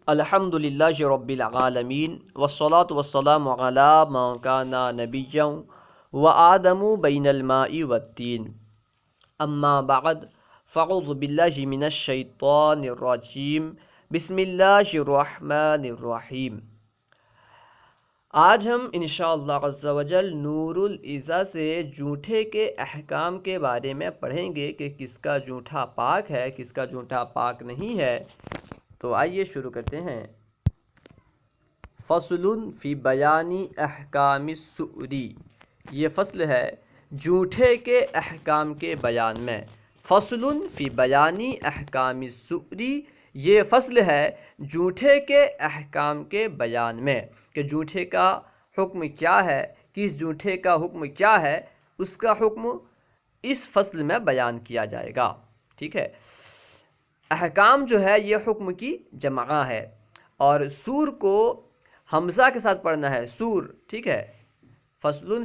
الحمدللہ رب العالمین والصلاة والسلام علی من کان نبیا وآدم بین الماء والطین اما بعد فاعوذ باللہ من الشیطان الرجیم بسم اللہ الرحمن الرحیم۔ آج ہم انشاءاللہ عز و جل نور العزا سے جھوٹے کے احکام کے بارے میں پڑھیں گے کہ کس کا جھوٹا پاک ہے، کس کا جھوٹا پاک نہیں ہے۔ تو آئیے شروع کرتے ہیں۔ فصل فی بیان احکام السؤری، یہ فصل ہے جھوٹے کے احکام کے بیان میں۔ فصل فی بیان احکام السؤری، یہ فصل ہے جھوٹے کے احکام کے بیان میں کہ جھوٹے کا حکم کیا ہے، کس جھوٹے کا حکم کیا ہے، اس کا حکم اس فصل میں بیان کیا جائے گا۔ ٹھیک ہے، احکام جو ہے یہ حکم کی جمع ہے، اور سور کو حمزہ کے ساتھ پڑھنا ہے، سور۔ ٹھیک ہے، فصل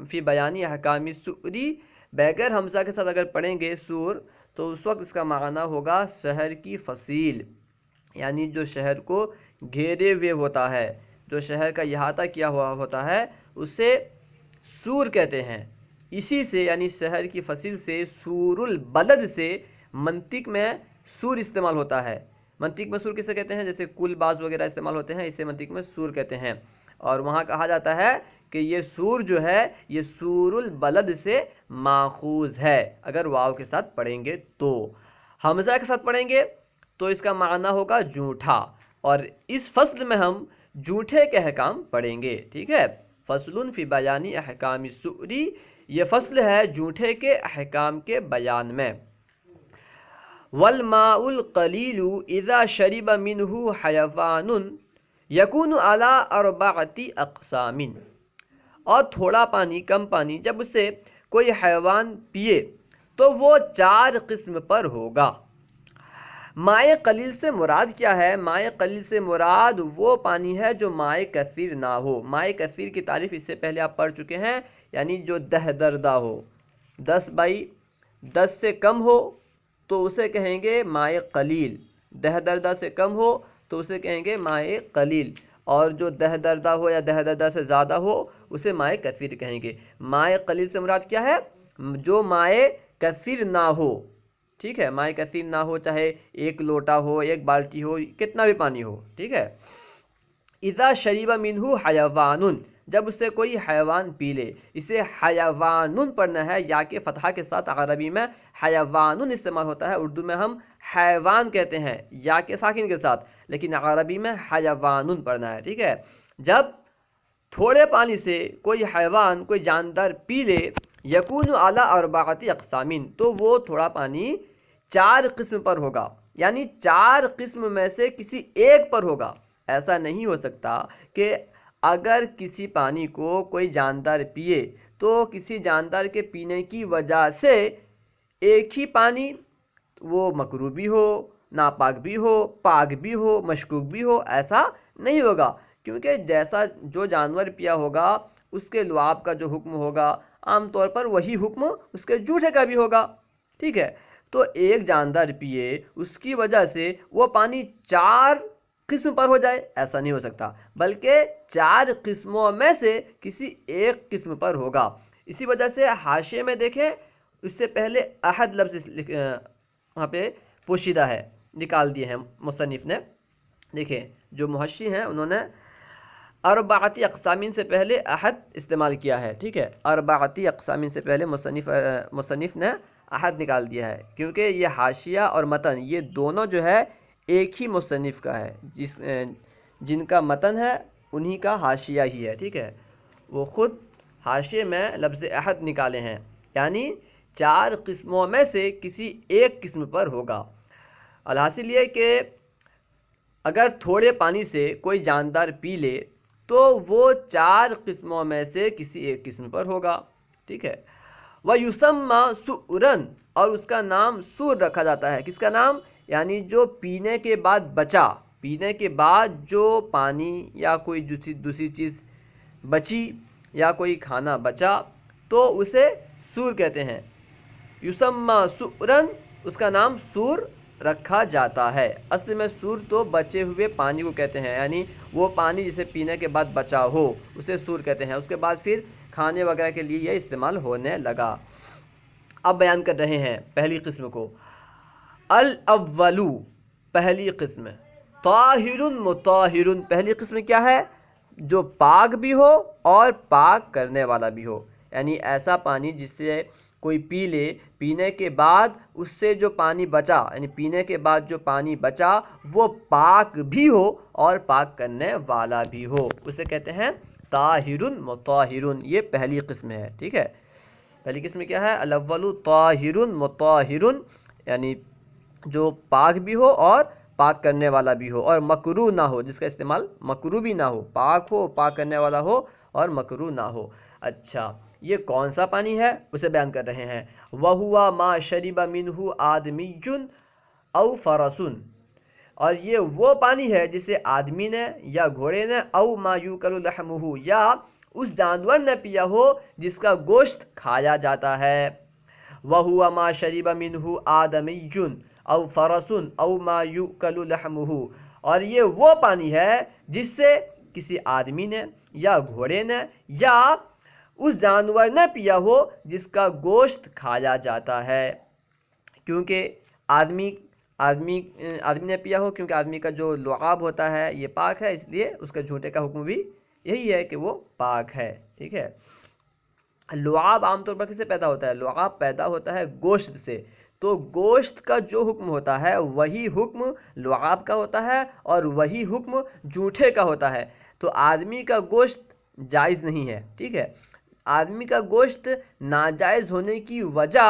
فی بیان احکام السؤری بغیر حمزہ کے ساتھ اگر پڑھیں گے سور تو اس وقت اس کا معنی ہوگا شہر کی فصیل، یعنی جو شہر کو گھیرے ہوئے ہوتا ہے، جو شہر کا احاطہ کیا ہوا ہوتا ہے اسے سور کہتے ہیں۔ اسی سے یعنی شہر کی فصیل سے سور البلد سے منطق میں سور استعمال ہوتا ہے۔ منطق میں سور کسے کہتے ہیں؟ جیسے کل باز وغیرہ استعمال ہوتے ہیں، اسے منطق میں سور کہتے ہیں، اور وہاں کہا جاتا ہے کہ یہ سور جو ہے یہ سور البلد سے ماخوذ ہے۔ اگر واو کے ساتھ پڑھیں گے تو، حمزہ کے ساتھ پڑھیں گے تو اس کا معنی ہوگا جھوٹا، اور اس فصل میں ہم جھوٹے کے احکام پڑھیں گے۔ ٹھیک ہے، فصل فی بیان احکام السؤری، یہ فصل ہے جھوٹے کے احکام کے بیان میں۔ والماء القلیل اذا شرب منہ حیوان یکون علی اربعۃ اقسام، اور تھوڑا پانی، کم پانی جب اس سے کوئی حیوان پیے تو وہ 4 قسم پر ہوگا۔ مائع قلیل سے مراد کیا ہے؟ مائع قلیل سے مراد وہ پانی ہے جو مائع کثیر نہ ہو۔ مائع کثیر کی تعریف اس سے پہلے آپ پڑھ چکے ہیں، یعنی جو دہدردہ ہو، 10/10 سے کم ہو تو اسے کہیں گے مائع قلیل، دہدردہ سے کم ہو تو اسے کہیں گے مائع قلیل، اور جو دہدردہ ہو یا دہدردہ سے زیادہ ہو اسے مائع کثیر کہیں گے۔ مائع قلیل سے مراد کیا ہے؟ جو مائع کثیر نہ ہو۔ ٹھیک ہے، مائع کثیر نہ ہو، چاہے 1 لوٹا ہو، 1 بالٹی ہو، کتنا بھی پانی ہو۔ ٹھیک ہے، اذا شریب منہ حیوان، جب اس سے کوئی حیوان پی لے، اسے حیوان پڑھنا ہے، یا کے فتحہ کے ساتھ۔ عربی میں حیوان استعمال ہوتا ہے، اردو میں ہم حیوان کہتے ہیں یا کے ساکن کے ساتھ، لیکن عربی میں حیوان پڑھنا ہے۔ ٹھیک ہے، جب تھوڑے پانی سے کوئی حیوان، کوئی جاندار پی لے، یکون علی اربعۃ اقسام، تو وہ تھوڑا پانی 4 قسم پر ہوگا، یعنی 4 قسم میں سے کسی ایک پر ہوگا۔ ایسا نہیں ہو سکتا کہ اگر کسی پانی کو کوئی جاندار پیے تو کسی جاندار کے پینے کی وجہ سے ایک ہی پانی وہ مکروہ بھی ہو، ناپاک بھی ہو، پاک بھی ہو، مشکوک بھی ہو، ایسا نہیں ہوگا، کیونکہ جیسا جو جانور پیا ہوگا اس کے لعاب کا جو حکم ہوگا عام طور پر وہی حکم اس کے جھوٹے کا بھی ہوگا۔ ٹھیک ہے، تو ایک جاندار پیے، اس کی وجہ سے وہ پانی 4 قسم پر ہو جائے، ایسا نہیں ہو سکتا، بلکہ 4 قسموں میں سے کسی ایک قسم پر ہوگا۔ اسی وجہ سے حاشیے میں دیکھیں، اس سے پہلے احد لفظ وہاں پہ پوشیدہ ہے، نکال دیے ہیں مصنف نے۔ دیکھیں جو محشی ہیں انہوں نے اربعۃ اقسام سے پہلے احد استعمال کیا ہے۔ ٹھیک ہے، اربعۃ اقسام سے پہلے مصنف نے احد نکال دیا ہے، کیونکہ یہ حاشیہ اور متن یہ دونوں جو ہے ایک ہی مصنف کا ہے، جن کا متن ہے انہی کا حاشیہ ہی ہے۔ ٹھیک ہے، وہ خود حاشیے میں لفظ احد نکالے ہیں، یعنی 4 قسموں میں سے کسی ایک قسم پر ہوگا۔ الحاصل یہ کہ اگر تھوڑے پانی سے کوئی جاندار پی لے تو وہ 4 قسموں میں سے کسی ایک قسم پر ہوگا۔ ٹھیک ہے، وَيُسَمَّى سُؤْرًا، اور اس کا نام سور رکھا جاتا ہے۔ کس کا نام؟ یعنی جو پینے کے بعد بچا، پینے کے بعد جو پانی یا کوئی دوسری چیز بچی یا کوئی کھانا بچا تو اسے سور کہتے ہیں۔ یسمى سؤراً، اس کا نام سور رکھا جاتا ہے۔ اصل میں سور تو بچے ہوئے پانی کو کہتے ہیں، یعنی وہ پانی جسے پینے کے بعد بچا ہو اسے سور کہتے ہیں۔ اس کے بعد پھر کھانے وغیرہ کے لیے یہ استعمال ہونے لگا۔ اب بیان کر رہے ہیں پہلی قسم کو۔ الاولو، پہلی قسم، طاہر مطہر، پہلی قسم کیا ہے؟ جو پاک بھی ہو اور پاک کرنے والا بھی ہو، یعنی ایسا پانی جس سے کوئی پی لے، پینے کے بعد اس سے جو پانی بچا، یعنی پینے کے بعد جو پانی بچا وہ پاک بھی ہو اور پاک کرنے والا بھی ہو، اسے کہتے ہیں طاہر مطہر۔ یہ پہلی قسم ہے، ٹھیک ہے۔ پہلی قسم کیا ہے؟ الاول طاہر مطہر، یعنی جو پاک بھی ہو اور پاک کرنے والا بھی ہو اور مکروہ نہ ہو، جس کا استعمال مکروہ بھی نہ ہو، پاک ہو، پاک کرنے والا ہو اور مکروہ نہ ہو۔ اچھا، یہ کون سا پانی ہے اسے بیان کر رہے ہیں۔ وَهُوَ مَا شَرِبَ مِنْهُ آدْمِيٌّ أَوْ فَرَسٌ، اور یہ وہ پانی ہے جسے آدمی نے یا گھوڑے نے، او ما یوکل لحمہ، یا اس جانور نے پیا ہو جس کا گوشت کھایا جاتا ہے۔ وَهُوَ مَا شَرِبَ مِنْهُ آدَمِيٌّ او فرس او ما یوکل لحمہ، اور یہ وہ پانی ہے جس سے کسی آدمی نے یا گھوڑے نے یا اس جانور نے پیا ہو جس کا گوشت کھایا جاتا ہے۔ کیونکہ آدمی نے پیا ہو، کیونکہ آدمی کا جو لعاب ہوتا ہے یہ پاک ہے، اس لیے اس کا جھوٹے کا حکم بھی یہی ہے کہ وہ پاک ہے، ٹھیک ہے۔ لعاب عام طور پر کس سے پیدا ہوتا ہے؟ لعاب پیدا ہوتا ہے گوشت سے، تو گوشت کا جو حکم ہوتا ہے وہی حکم لعاب کا ہوتا ہے اور وہی حکم جھوٹے کا ہوتا ہے۔ تو آدمی کا گوشت جائز نہیں ہے، ٹھیک ہے۔ آدمی کا گوشت ناجائز ہونے کی وجہ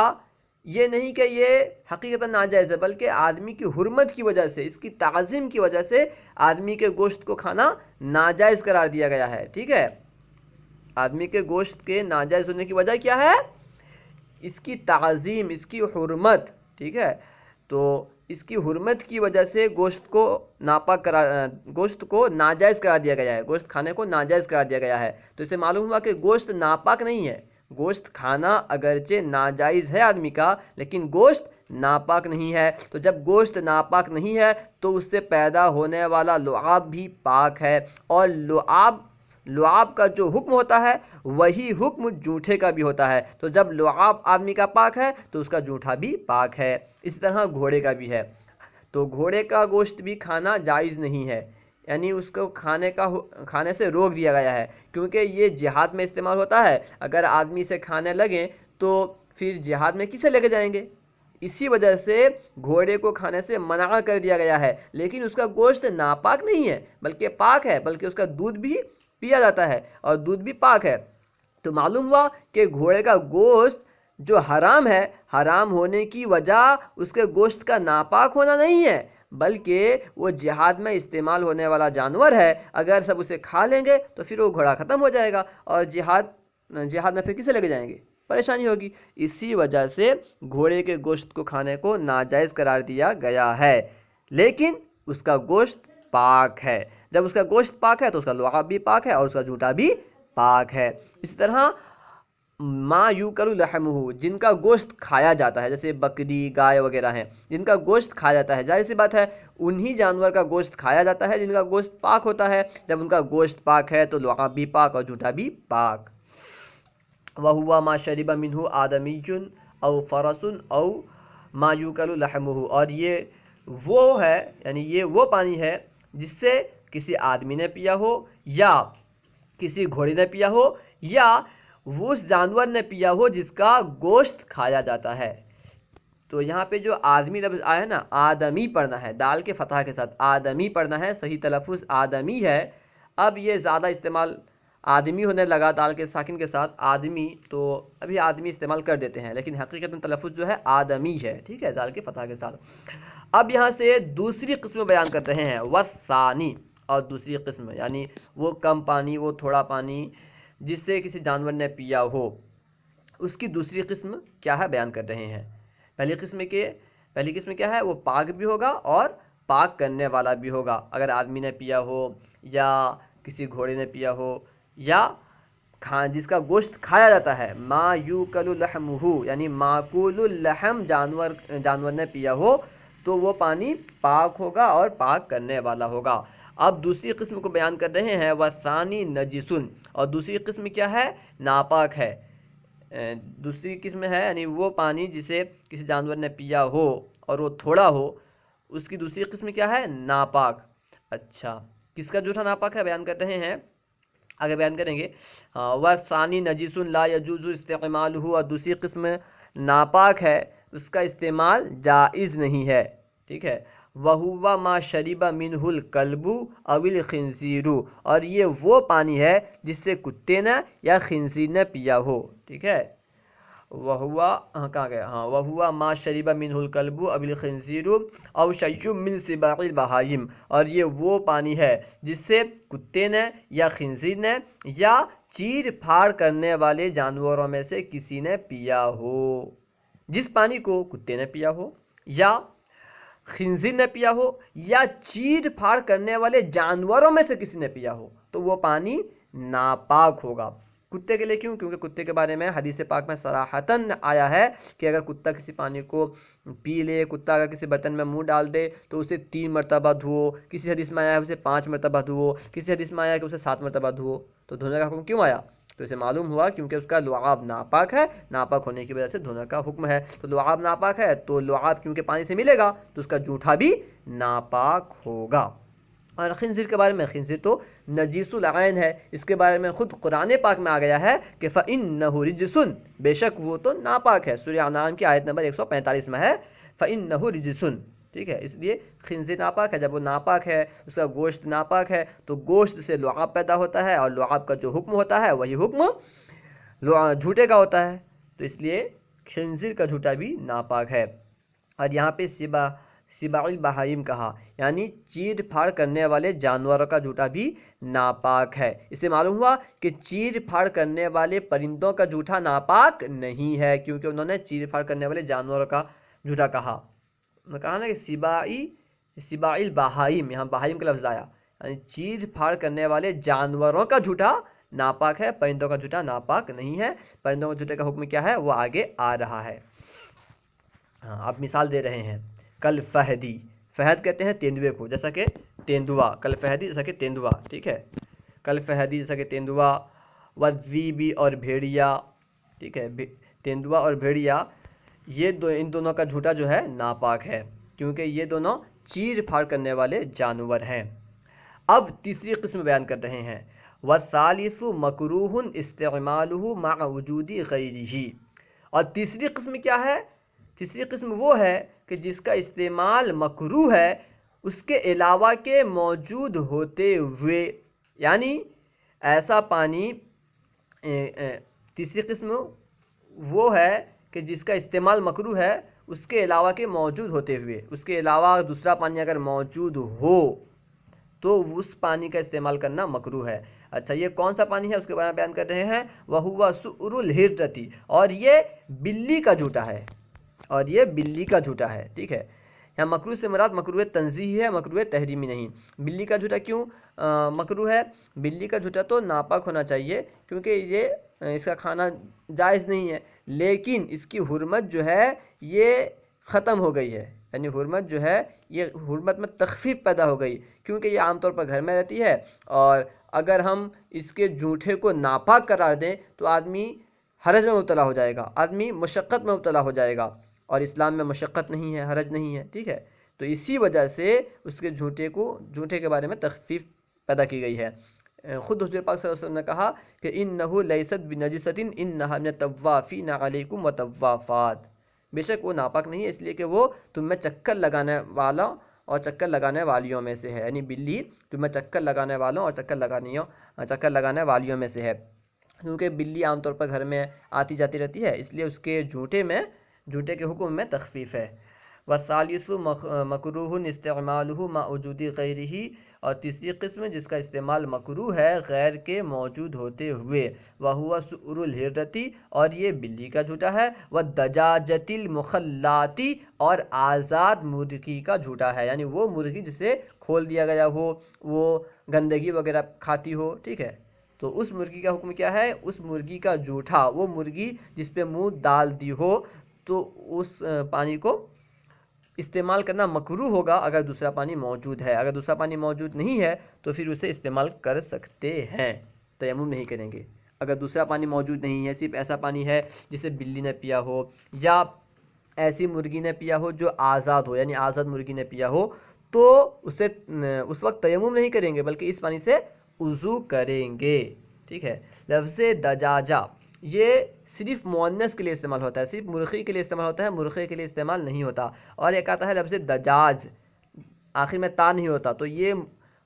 یہ نہیں کہ یہ حقیقتاً ناجائز ہے، بلکہ آدمی کی حرمت کی وجہ سے، اس کی تعظیم کی وجہ سے آدمی کے گوشت کو کھانا ناجائز قرار دیا گیا ہے، ٹھیک ہے۔ آدمی کے گوشت کے ناجائز ہونے کی وجہ کیا ہے؟ اس کی تعظیم، اس کی حرمت، ٹھیک ہے۔ تو اس کی حرمت کی وجہ سے گوشت کو ناجائز قرار دیا گیا ہے، گوشت کھانے کو ناجائز قرار دیا گیا ہے۔ تو اسے معلوم ہوا کہ گوشت ناپاک نہیں ہے، گوشت کھانا اگرچہ ناجائز ہے آدمی کا، لیکن گوشت ناپاک نہیں ہے۔ تو جب گوشت ناپاک نہیں ہے تو اس سے پیدا ہونے والا لعاب بھی پاک ہے، اور لعاب کا جو حکم ہوتا ہے وہی حکم جھوٹے کا بھی ہوتا ہے۔ تو جب لعاب آدمی کا پاک ہے تو اس کا جھوٹا بھی پاک ہے۔ اسی طرح گھوڑے کا بھی ہے۔ تو گھوڑے کا گوشت بھی کھانا جائز نہیں ہے، یعنی اس کو کھانے سے روک دیا گیا ہے، کیونکہ یہ جہاد میں استعمال ہوتا ہے۔ اگر آدمی سے کھانے لگیں تو پھر جہاد میں کسے لے کے جائیں گے؟ اسی وجہ سے گھوڑے کو کھانے سے منع کر دیا گیا ہے، لیکن اس کا گوشت ناپاک نہیں ہے بلکہ پاک ہے، بلکہ اس کا دودھ بھی پیا جاتا ہے اور دودھ بھی پاک ہے۔ تو معلوم ہوا کہ گھوڑے کا گوشت جو حرام ہے، حرام ہونے کی وجہ اس کے گوشت کا ناپاک ہونا نہیں ہے، بلکہ وہ جہاد میں استعمال ہونے والا جانور ہے۔ اگر سب اسے کھا لیں گے تو پھر وہ گھوڑا ختم ہو جائے گا اور جہاد میں پھر کسے لے کے جائیں گے؟ پریشانی ہوگی۔ اسی وجہ سے گھوڑے کے گوشت کو کھانے کو ناجائز قرار دیا گیا ہے، لیکن اس کا گوشت پاک ہے۔ جب اس کا گوشت پاک ہے تو اس کا لعاب بھی پاک ہے اور اس کا جھوٹا بھی پاک ہے۔ اسی طرح ما یوکل لحمہ، جن کا گوشت کھایا جاتا ہے، جیسے بکری، گائے وغیرہ ہیں، جن کا گوشت کھایا جاتا ہے، ظاہر سی بات ہے انہی جانور کا گوشت کھایا جاتا ہے جن کا گوشت پاک ہوتا ہے۔ جب ان کا گوشت پاک ہے تو لعاب بھی پاک اور جھوٹا بھی پاک۔ وَهُوَ مَا شَرِبَ مِنْهُ آدَمِيٌّ أَوْ فَرَسٌ أَوْ مَا يُوكَلُ لَحْمُهُ، اور یہ وہ ہے، یعنی یہ وہ پانی ہے جس سے کسی آدمی نے پیا ہو یا کسی گھوڑے نے پیا ہو یا وہ اس جانور نے پیا ہو جس کا گوشت کھایا جاتا ہے۔ تو یہاں پہ جو آدمی لفظ آیا ہے نا، آدمی پڑھنا ہے، دال کے فتح کے ساتھ آدمی پڑھنا ہے، صحیح تلفظ آدمی ہے۔ اب یہ زیادہ استعمال آدمی ہونے لگا دال کے ساکن کے ساتھ، آدمی، تو ابھی آدمی استعمال کر دیتے ہیں، لیکن حقیقتاً تلفظ جو ہے آدمی ہے، ٹھیک ہے، دال کے فتح کے ساتھ۔ اب یہاں سے دوسری قسم بیان کرتے ہیں، والثانی، اور دوسری قسم یعنی وہ کم پانی، وہ تھوڑا پانی جس سے کسی جانور نے پیا ہو، اس کی دوسری قسم کیا ہے بیان کر رہے ہیں۔ پہلی قسم کیا ہے؟ وہ پاک بھی ہوگا اور پاک کرنے والا بھی ہوگا۔ اگر آدمی نے پیا ہو یا کسی گھوڑے نے پیا ہو یا جس کا گوشت کھایا جاتا ہے، ما یوکل لحمہ، یعنی ماکول اللحم جانور نے پیا ہو، تو وہ پانی پاک ہوگا اور پاک کرنے والا ہوگا۔ اب دوسری قسم کو بیان کر رہے ہیں، وَثَانِي نَجِسٌ، اور دوسری قسم کیا ہے؟ ناپاک ہے۔ دوسری قسم ہے یعنی وہ پانی جسے کسی جانور نے پیا ہو اور وہ تھوڑا ہو، اس کی دوسری قسم کیا ہے؟ ناپاک۔ اچھا، کس کا جھوٹا ناپاک ہے بیان کر رہے ہیں، آگے بیان کریں گے۔ وَثَانِي نَجِسٌ لَا يَجُوزُ اسْتِعْمَالُهُ، اور دوسری قسم ناپاک ہے، اس کا استعمال جائز نہیں ہے، ٹھیک ہے۔ وَهُوَ مَا شَرِبَ مِنْهُ الْكَلْبُ أَوِ الْخِنْزِيرُ، اور یہ وہ پانی ہے جس سے کتے نے یا خنزیر نے پیا ہو، ٹھیک ہے۔ وَهُوَ کہاں گیا؟ وَهُوَ مَا شَرِبَ مِنْهُ الْكَلْبُ أَوِ الْخِنْزِيرُ أَوْ شَيْءٌ مِّن سِبَاعِ الْبَهَائِمِ، اور یہ وہ پانی ہے جس سے کتے نے یا خنزیر نے یا چیر پھاڑ کرنے والے جانوروں میں سے کسی نے پیا ہو۔ جس پانی کو کتے نے پیا ہو یا خنزیر نے پیا ہو یا چیر پھاڑ کرنے والے جانوروں میں سے کسی نے پیا ہو تو وہ پانی ناپاک ہوگا۔ کتے کے لیے کیوں؟ کیونکہ کتے کے بارے میں حدیث پاک میں صراحتاً آیا ہے کہ اگر کتا کسی پانی کو پی لے، کتا اگر کسی برتن میں منہ ڈال دے تو اسے 3 مرتبہ دھوؤ، کسی حدیث میں آیا ہے اسے 5 مرتبہ دھوؤ، کسی حدیث میں آیا ہے کہ اسے 7 مرتبہ دھوؤ۔ تو دھونے کا حکم کیوں آیا؟ تو اسے معلوم ہوا کیونکہ اس کا لعاب ناپاک ہے، ناپاک ہونے کی وجہ سے دھونے کا حکم ہے۔ تو لعاب ناپاک ہے تو لعاب کیونکہ پانی سے ملے گا تو اس کا جوٹھا بھی ناپاک ہوگا۔ اور خنزیر کے بارے میں، خنزیر تو نجیس العین ہے، اس کے بارے میں خود قرآن پاک میں آ گیا ہے کہ فَإِنَّهُ رِجْسٌ، بے شک وہ تو ناپاک ہے۔ سورہ انعام کی آیت نمبر 145 میں ہے فَإِنَّهُ رِجْسٌ، ٹھیک ہے۔ اس لیے خنزیر ناپاک ہے، جب وہ ناپاک ہے، اس کا گوشت ناپاک ہے تو گوشت سے لعاب پیدا ہوتا ہے، اور لعاب کا جو حکم ہوتا ہے وہی حکم جھوٹے کا ہوتا ہے، تو اس لیے خنزیر کا جھوٹا بھی ناپاک ہے۔ اور یہاں پہ سباع البہائم کہا، یعنی چیر پھاڑ کرنے والے جانوروں کا جھوٹا بھی ناپاک ہے۔ اس سے معلوم ہوا کہ چیر پھاڑ کرنے والے پرندوں کا جھوٹا ناپاک نہیں ہے، کیونکہ انہوں نے چیر پھاڑ کرنے والے جانوروں کا جھوٹا کہا۔ میں کہا نا کہ سباع البہائم، یہاں بہائم کا لفظ آیا، یعنی چیر پھاڑ کرنے والے جانوروں کا جھوٹا ناپاک ہے، پرندوں کا جھوٹا ناپاک نہیں ہے۔ پرندوں کے جھوٹے کا حکم کیا ہے وہ آگے آ رہا ہے۔ آپ مثال دے رہے ہیں، کل فہدی، فہد کہتے ہیں تیندوے کو، جیسا کہ تیندوا، کل فہدی جیسا کہ تیندوا، ٹھیک ہے۔ کل فہدی جیسا کہ تیندوا، والذیبی اور بھیڑیا، ٹھیک ہے۔ تیندوا اور بھیڑیا یہ ان دونوں کا جھوٹا جو ہے ناپاک ہے، کیونکہ یہ دونوں چیر پھاڑ کرنے والے جانور ہیں۔ اب تیسری قسم بیان کر رہے ہیں، والثالث مکروہ استعمالہ مع وجود غیرہ، اور تیسری قسم کیا ہے؟ تیسری قسم وہ ہے کہ جس کا استعمال مکروہ ہے اس کے علاوہ کے موجود ہوتے ہوئے، یعنی ایسا پانی، تیسری قسم وہ ہے کہ جس کا استعمال مکروہ ہے اس کے علاوہ کے موجود ہوتے ہوئے، اس کے علاوہ دوسرا پانی اگر موجود ہو تو اس پانی کا استعمال کرنا مکروہ ہے۔ اچھا، یہ کون سا پانی ہے اس کے بارے میں بیان کر رہے ہیں، وَهُوَ سُؤْرُ الْحِرَّةِ، اور یہ بلی کا جھوٹا ہے، اور یہ بلی کا جھوٹا ہے، ٹھیک ہے۔ یہاں مکروہ سے مراد مکروہ تنزیہی ہے، مکروہ تحریمی نہیں۔ بلی کا جھوٹا کیوں مکروہ ہے؟ بلی کا جھوٹا تو ناپاک ہونا چاہیے کیونکہ یہ اس کا کھانا جائز نہیں ہے، لیکن اس کی حرمت جو ہے یہ ختم ہو گئی ہے، یعنی حرمت جو ہے یہ حرمت میں تخفیف پیدا ہو گئی، کیونکہ یہ عام طور پر گھر میں رہتی ہے، اور اگر ہم اس کے جھوٹے کو ناپاک قرار دیں تو آدمی حرج میں مبتلا ہو جائے گا، آدمی مشقت میں مبتلا ہو جائے گا، اور اسلام میں مشقت نہیں ہے، حرج نہیں ہے، ٹھیک ہے۔ تو اسی وجہ سے اس کے جھوٹے کے بارے میں تخفیف پیدا کی گئی ہے۔ خود حضور پاک صلی اللہ علیہ وسلم نے کہا کہ انہ لیست بنجست انہا من الطوافین علیکم وطوافات، بے شک وہ ناپاک نہیں ہے اس لیے کہ وہ تم میں چکر لگانے والا اور چکر لگانے والیوں میں سے ہے، یعنی بلی تم میں چکر لگانے والوں اور چکر لگانے والیوں میں سے ہے، کیونکہ بلی عام طور پر گھر میں آتی جاتی رہتی ہے، اس لیے اس کے جھوٹے کے حکم میں تخفیف ہے۔ والثالث مکروہ استعمالہ مع وجود غیرہ، اور تیسری قسم جس کا استعمال مکروہ ہے غیر کے موجود ہوتے ہوئے، وہو سؤر الحرۃ، اور یہ بلی کا جھوٹا ہے، والدجاجۃ المخلاۃ، اور آزاد مرغی کا جھوٹا ہے، یعنی وہ مرغی جسے کھول دیا گیا ہو، وہ گندگی وغیرہ کھاتی ہو، ٹھیک ہے۔ تو اس مرغی کا حکم کیا ہے؟ اس مرغی کا جھوٹا، وہ مرغی جس پہ منہ ڈال دی ہو تو اس پانی کو استعمال کرنا مکروہ ہوگا اگر دوسرا پانی موجود ہے. اگر دوسرا پانی موجود نہیں ہے تو پھر اسے استعمال کر سکتے ہیں، تیمم نہیں کریں گے. اگر دوسرا پانی موجود نہیں ہے، صرف ایسا پانی ہے جسے بلی نے پیا ہو یا ایسی مرغی نے پیا ہو جو آزاد ہو، یعنی آزاد مرغی نے پیا ہو، تو اسے اس وقت تیمم نہیں کریں گے بلکہ اس پانی سے وضو کریں گے. ٹھیک ہے. لفظ دجاجہ یہ صرف مؤنث کے لیے استعمال ہوتا ہے، صرف مرغی کے لیے استعمال ہوتا ہے، مرغے کے لیے استعمال نہیں ہوتا. اور ایک آتا ہے لفظ دجاج، آخر میں تا نہیں ہوتا، تو یہ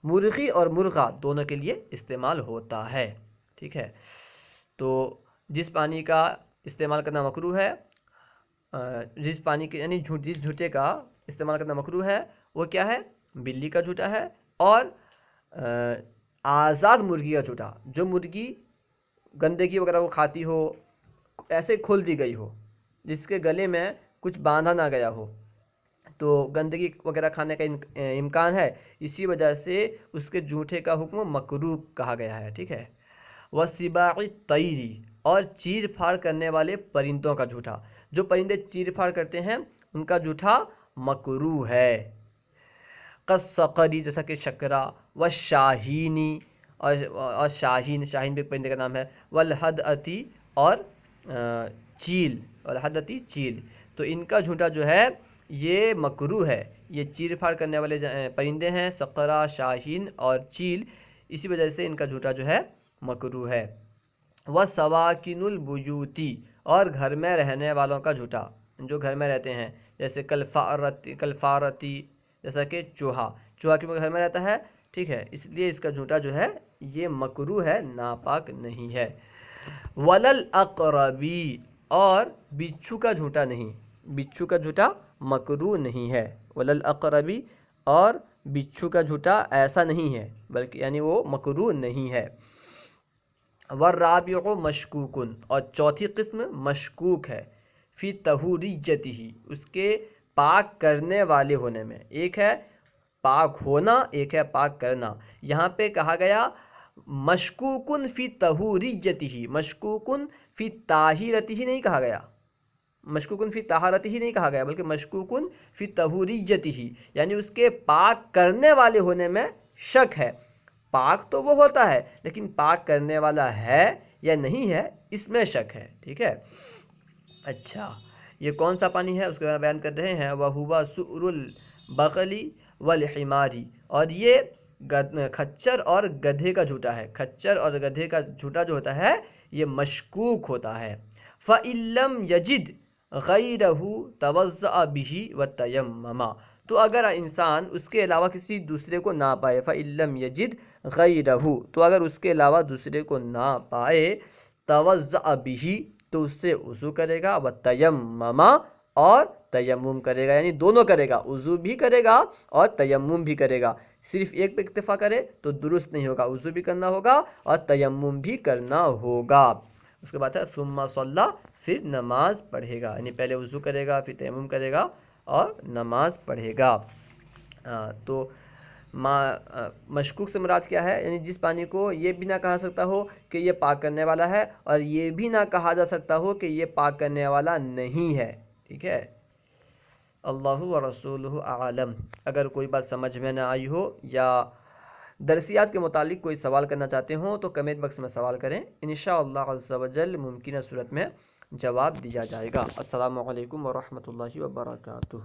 مرغی اور مرغا دونوں کے لیے استعمال ہوتا ہے. ٹھیک ہے. تو جس پانی کا استعمال کرنا مکروہ ہے، جس پانی کے یعنی جس جھوٹے کا استعمال کرنا مکروہ ہے وہ کیا ہے؟ بلی کا جھوٹا ہے اور آزاد مرغی کا جھوٹا. جو مرغی گندگی وغیرہ وہ کھاتی ہو، ایسے کھول دی گئی ہو، جس کے گلے میں کچھ باندھا نہ گیا ہو، تو گندگی وغیرہ کھانے کا امکان ہے، اسی وجہ سے اس کے جھوٹے کا حکم مکروہ کہا گیا ہے. ٹھیک ہے. وَسِبَاعِ الطَّيْرِ اور چیر پھاڑ کرنے والے پرندوں کا جھوٹا. جو پرندے چیر پھاڑ کرتے ہیں ان کا جھوٹا مکروہ ہے. قَالصَّقَرِ جیسا کہ شکرا، وَالشَّاهِينِ اور شاہین بھی ایک پرندے کا نام ہے، وَالْحَدْأَةِ اور چیل، وَالْحَدْأَةِ چیل. تو ان کا جھوٹا جو ہے یہ مکروہ ہے. یہ چیر پھاڑ کرنے والے پرندے ہیں، سقرا، شاہین اور چیل، اسی وجہ سے ان کا جھوٹا جو ہے مکروہ ہے. وَسَوَاكِنُ الْبُيُوتِ اور گھر میں رہنے والوں کا جھوٹا، جو گھر میں رہتے ہیں، جیسے کلفارتی جیسا کہ چوہا کیونکہ گھر میں رہتا ہے. ٹھیک ہے. اس لیے اس کا جھوٹا جو ہے یہ مکروہ ہے، ناپاک نہیں ہے. وَلَلْأَقْرَبِ اور بچھو کا جھوٹا نہیں، بچھو کا جھوٹا مکروہ نہیں ہے. وَلَلْأَقْرَبِ اور بچھو کا جھوٹا ایسا نہیں ہے بلکہ یعنی وہ مکروہ نہیں ہے. وَالرَّابِعُ مَشْكُوكٌ اور چوتھی قسم مشکوک ہے، فی طہوریتہ اس کے پاک کرنے والے ہونے میں. ایک ہے پاک ہونا، ایک ہے پاک کرنا. یہاں پہ کہا گیا مشکوکن فی طہوریتہ، مشکوکن فی طاہرتہ نہیں کہا گیا، مشکوکن فی طہارتہ نہیں کہا گیا بلکہ مشکوکن فی طہوریتہ، یعنی اس کے پاک کرنے والے ہونے میں شک ہے. پاک تو وہ ہوتا ہے لیکن پاک کرنے والا ہے یا نہیں ہے اس میں شک ہے. ٹھیک ہے. اچھا، یہ کون سا پانی ہے اس کے بارے میں بیان کر رہے ہیں. وَهُوَ سُؤْرُ الْبَغْلِ وَالْحِمَارِ اور یہ کھچر اور گدھے کا جھوٹا ہے. کھچر اور گدھے کا جھوٹا جو ہوتا ہے یہ مشکوک ہوتا ہے. فَإِن لَّمْ يَجِدْ غَيْرَهُ تَوَضَّأَ بِهِ وَتَيَمَّمَ تو اگر انسان اس کے علاوہ کسی دوسرے کو نہ پائے، فَإِن لَّمْ يَجِدْ غَيْرَهُ تو اگر اس کے علاوہ دوسرے کو نہ پائے، تَوَضَّأَ بِهِ تو اس سے وضو کرے گا، وَتَيَمَّمَ اور تیمم کرے گا، یعنی دونوں کرے گا، وضو بھی کرے گا اور تیمم بھی کرے گا. صرف ایک پہ اکتفا کرے تو درست نہیں ہوگا، وضو بھی کرنا ہوگا اور تیمم بھی کرنا ہوگا. اس کے بعد ہے ثم صلی پھر نماز پڑھے گا، یعنی پہلے وضو کرے گا پھر تیمم کرے گا اور نماز پڑھے گا. تو مشکوک سے مراد کیا ہے؟ یعنی جس پانی کو یہ بھی نہ کہا سکتا ہو کہ یہ پاک کرنے والا ہے اور یہ بھی نہ کہا جا سکتا ہو کہ یہ پاک کرنے والا نہیں ہے. ٹھیک ہے. اللہ و رسولہ اعلم. اگر کوئی بات سمجھ میں نہ آئی ہو یا درسیات کے متعلق کوئی سوال کرنا چاہتے ہوں تو کمنٹ باکس میں سوال کریں، انشاءاللہ عز و جل ممکنہ صورت میں جواب دیا جائے گا. السلام علیکم ورحمۃ اللہ وبرکاتہ.